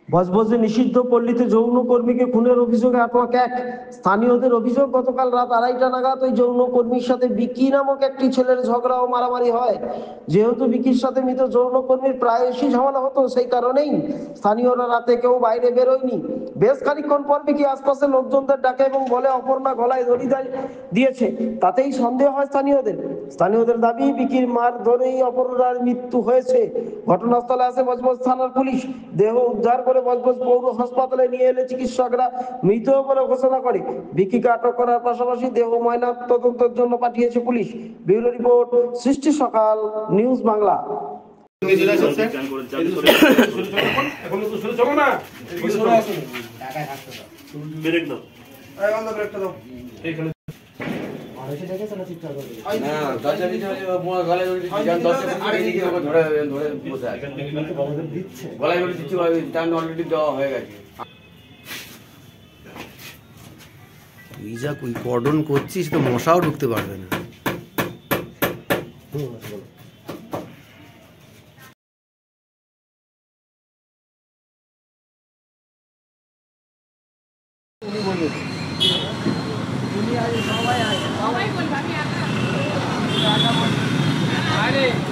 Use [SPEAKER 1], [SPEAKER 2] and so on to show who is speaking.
[SPEAKER 1] বজবজে নিষিদ্ধ পল্লীতে যৌন কর্মীকে খুনের অভিযোগে আটক এক। স্থানীয়দের অভিযোগ, গতকাল রাত 2:30 নাগাদ ওই যৌন কর্মীর সাথে বিকি নামক একটি ছেলের ঝগড়া ও মারামারি হয়। যেহেতু বিকির সাথে মৃত যৌন কর্মীর প্রায়শই ঝামেলা হতো, সেই কারণেই স্থানীয়রা রাতে কেউ বাইরে বেরোয়নি। বেশ খানিকক্ষণ পর বিকি আশপাশের লোকজনদের ডাকে এবং বলে অপর্ণা গলায় দড়ি দিয়েছে, তাতেই সন্দেহ হয় স্থানীয়দের দাবি বিকির মার ধরেই অপর্ণার মৃত্যু হয়েছে। ঘটনাস্থলে আসে বজবজ থানার পুলিশ। দেহ উদ্ধার করে বজবজ পৌর হাসপাতালে নিয়ে এলে চিকিৎসকরা মৃত বলে ঘোষণা করে। বিকিকে আটক করার পাশাপাশি দেহ ময়না তদন্তের জন্য পাঠিয়েছে পুলিশ। ব্যুরো রিপোর্ট, সৃষ্টি সকাল, নিউজ বাংলা।
[SPEAKER 2] তুই যা কর্ডন করছিস তো মশাও ঢুকতে পারবে না।
[SPEAKER 3] সবাই বলবে আমি